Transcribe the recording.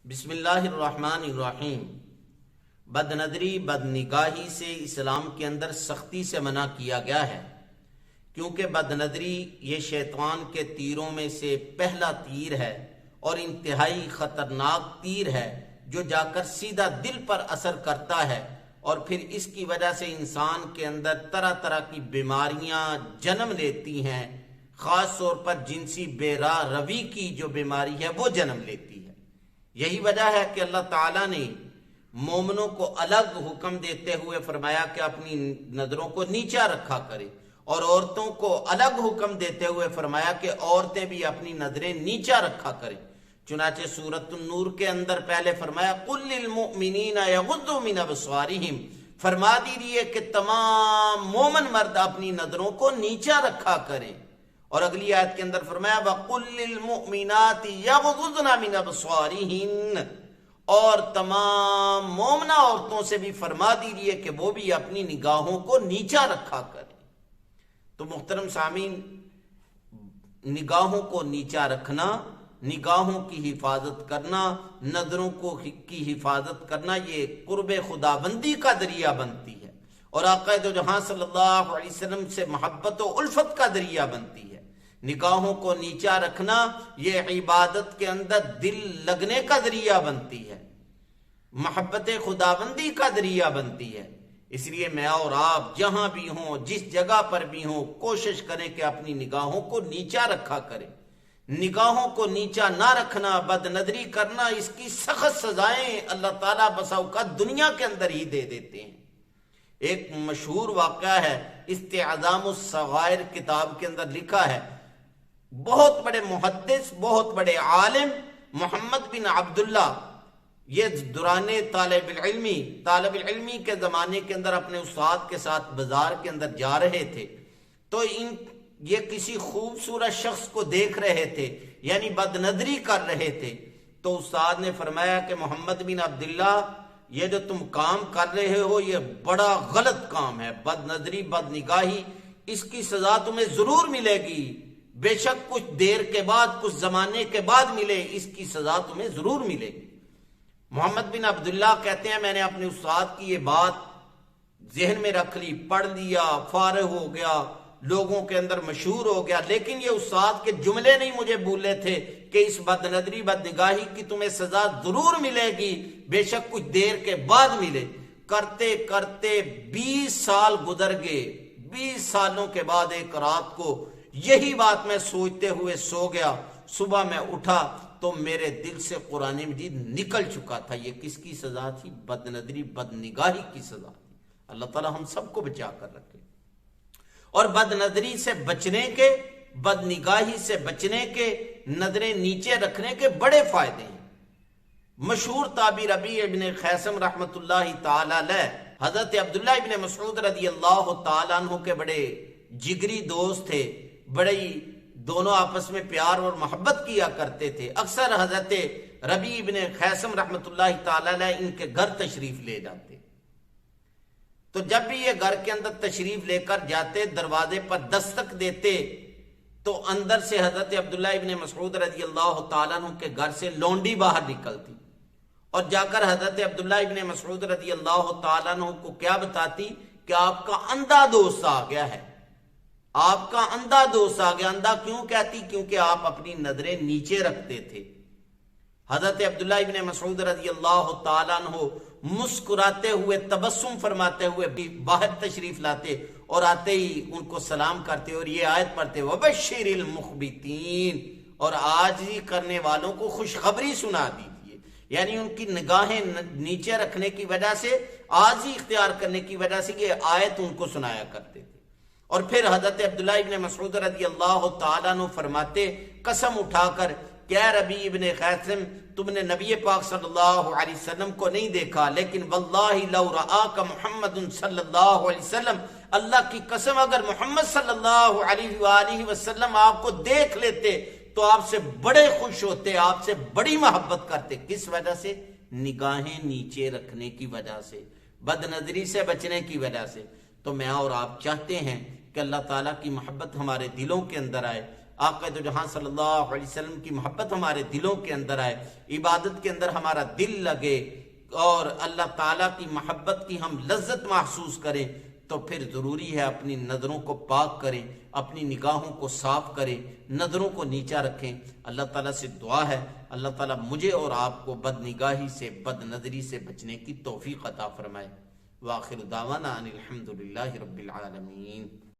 بسم اللہ الرحمن الرحیم۔ بد نظری بد نگاہی سے اسلام کے اندر سختی سے منع کیا گیا ہے، کیونکہ بد نظری یہ شیطان کے تیروں میں سے پہلا تیر ہے اور انتہائی خطرناک تیر ہے جو جا کر سیدھا دل پر اثر کرتا ہے، اور پھر اس کی وجہ سے انسان کے اندر طرح طرح کی بیماریاں جنم لیتی ہیں، خاص طور پر جنسی بے راہ روی کی جو بیماری ہے وہ جنم لیتی ہے۔ یہی وجہ ہے کہ اللہ تعالیٰ نے مومنوں کو الگ حکم دیتے ہوئے فرمایا کہ اپنی نظروں کو نیچا رکھا کرے، اور عورتوں کو الگ حکم دیتے ہوئے فرمایا کہ عورتیں بھی اپنی نظریں نیچا رکھا کریں۔ چنانچہ سورۃ النور کے اندر پہلے فرمایا قُلْ لِلْمُؤْمِنِينَ يَغُضُّوا مِنْ أَبْصَارِهِمْ، فرما دیجیے کہ تمام مومن مرد اپنی نظروں کو نیچا رکھا کریں، اور اگلی آیت کے اندر فرمایا وَقُلْ لِلْمُؤْمِنَاتِ يَغْضُضْنَ مِنْ أَبْصَارِهِنَّ، اور تمام مومنہ عورتوں سے بھی فرما دیجیے کہ وہ بھی اپنی نگاہوں کو نیچا رکھا کریں۔ تو محترم سامعین، نگاہوں کو نیچا رکھنا، نگاہوں کی حفاظت کرنا، نظروں کی حفاظت کرنا، یہ قرب خدا بندی کا ذریعہ بنتی ہے، اور آقا دو جہاں صلی اللہ علیہ وسلم سے محبت و الفت کا ذریعہ بنتی ہے۔ نگاہوں کو نیچا رکھنا یہ عبادت کے اندر دل لگنے کا ذریعہ بنتی ہے، محبت خداوندی کا ذریعہ بنتی ہے۔ اس لیے میں اور آپ جہاں بھی ہوں، جس جگہ پر بھی ہوں، کوشش کریں کہ اپنی نگاہوں کو نیچا رکھا کریں۔ نگاہوں کو نیچا نہ رکھنا، بد نظری کرنا، اس کی سخت سزائیں اللہ تعالیٰ بسا اوقات دنیا کے اندر ہی دے دیتے ہیں۔ ایک مشہور واقعہ ہے، استعظام الصغائر کتاب کے اندر لکھا ہے، بہت بڑے محدث، بہت بڑے عالم محمد بن عبداللہ، یہ دوران طالب العلمی کے زمانے کے اندر اپنے استاد کے ساتھ بازار کے اندر جا رہے تھے، تو یہ کسی خوبصورت شخص کو دیکھ رہے تھے، یعنی بد نظری کر رہے تھے۔ تو استاد نے فرمایا کہ محمد بن عبداللہ، یہ جو تم کام کر رہے ہو یہ بڑا غلط کام ہے، بد نظری بد نگاہی، اس کی سزا تمہیں ضرور ملے گی، بے شک کچھ دیر کے بعد، کچھ زمانے کے بعد ملے، اس کی سزا تمہیں ضرور ملے گی۔ محمد بن عبداللہ کہتے ہیں میں نے اپنے استاد کی یہ بات ذہن میں رکھ لی، پڑھ لیا، فارغ ہو گیا، لوگوں کے اندر مشہور ہو گیا، لیکن یہ استاد کے جملے نہیں مجھے بھولے تھے کہ اس بد نظری بد نگاہی کی تمہیں سزا ضرور ملے گی، بے شک کچھ دیر کے بعد ملے۔ کرتے کرتے 20 سال گزر گئے، 20 سالوں کے بعد ایک رات کو یہی بات میں سوچتے ہوئے سو گیا، صبح میں اٹھا تو میرے دل سے قرآن مجید نکل چکا تھا۔ یہ کس کی سزا تھی؟ بد نظری بد نگاہی کی سزا تھی۔ اللہ تعالی ہم سب کو بچا کر رکھے، اور بد نظری سے بچنے کے، بد نگاہی سے بچنے کے، نظریں نیچے رکھنے کے بڑے فائدے ہیں۔ مشہور تابعی ربیع ابن خیثم رحمت اللہ تعالی علیہ حضرت عبداللہ ابن مسعود رضی اللہ تعالیٰ عنہ کے بڑے جگری دوست تھے، بڑے دونوں آپس میں پیار اور محبت کیا کرتے تھے۔ اکثر حضرت ربیع ابن خیثم رحمت اللہ تعالی علیہ ان کے گھر تشریف لے جاتے، تو جب بھی یہ گھر کے اندر تشریف لے کر جاتے، دروازے پر دستک دیتے تو اندر سے حضرت عبداللہ ابن مسعود رضی اللہ تعالیٰ عنہ کے گھر سے لونڈی باہر نکلتی، اور جا کر حضرت عبداللہ ابن مسعود رضی اللہ تعالیٰ عنہ کو کیا بتاتی کہ آپ کا اندھا دوست آ گیا ہے، آپ کا اندھا دوست آ گیا۔ اندھا کیوں کہتی؟ کیونکہ آپ اپنی نظریں نیچے رکھتے تھے۔ حضرت عبداللہ ابن مسعود رضی اللہ تعالیٰ عنہ مسکراتے ہوئے، تبسم فرماتے ہوئے باہر تشریف لاتے، اور آتے ہی ان کو سلام کرتے اور یہ آیت پڑھتے وَبَشِّرِ الْمُخْبِتِينَ، اور عاجزی کرنے والوں کو خوشخبری سنا دیجیے، یعنی ان کی نگاہیں نیچے رکھنے کی وجہ سے، عاجزی اختیار کرنے کی وجہ سے یہ آیت ان کو سنایا کرتے تھے۔ اور پھر حضرت عبداللہ ابن مسعود رضی اللہ تعالیٰ عنہ فرماتے قسم اٹھا کر کہ اے ربیع ابن خیثم، تم نے نبی پاک صلی اللہ علیہ وسلم کو نہیں دیکھا، لیکن واللہ لو رآک محمد صلی اللہ علیہ وسلم، اللہ کی قسم اگر محمد صلی اللہ علیہ وآلہ وسلم آپ کو دیکھ لیتے تو آپ سے بڑے خوش ہوتے، آپ سے بڑی محبت کرتے۔ کس وجہ سے؟ نگاہیں نیچے رکھنے کی وجہ سے، بد نظری سے بچنے کی وجہ سے۔ تو میں اور آپ چاہتے ہیں کہ اللہ تعالیٰ کی محبت ہمارے دلوں کے اندر آئے، آقا دو جہاں صلی اللہ علیہ وسلم کی محبت ہمارے دلوں کے اندر آئے، عبادت کے اندر ہمارا دل لگے اور اللہ تعالیٰ کی محبت کی ہم لذت محسوس کریں، تو پھر ضروری ہے اپنی نظروں کو پاک کریں، اپنی نگاہوں کو صاف کریں، نظروں کو نیچا رکھیں۔ اللہ تعالیٰ سے دعا ہے اللہ تعالیٰ مجھے اور آپ کو بد نگاہی سے، بد نظری سے بچنے کی توفیق عطا فرمائے۔ وآخر دعوانا ان الحمد للہ رب العالمین۔